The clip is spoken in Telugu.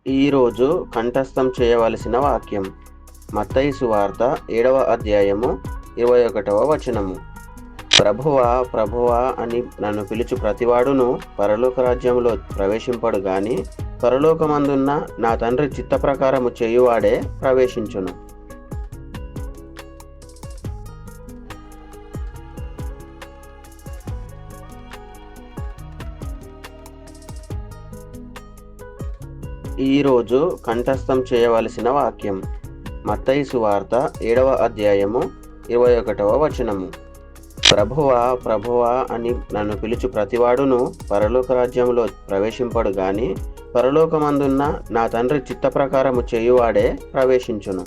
ఈరోజు కంఠస్థం చేయవలసిన వాక్యం మత్తయి సువార్త 7వ అధ్యాయము 21వ వచనము. ప్రభువా ప్రభువా అని నన్ను పిలుచు ప్రతివాడును పరలోక రాజ్యంలో ప్రవేశింపడు గాని పరలోకమందున్న నా తండ్రి చిత్త ప్రకారము చేయువాడే ప్రవేశించును. ఈరోజు కంఠస్థం చేయవలసిన వాక్యం మత్తయి సువార్త 7వ అధ్యాయము 21వ వచనము. ప్రభువా ప్రభువా అని నన్ను పిలుచు ప్రతివాడును పరలోక రాజ్యంలో ప్రవేశింపడు గాని పరలోకమందున్న నా తండ్రి చిత్త ప్రకారము చేయువాడే ప్రవేశించును.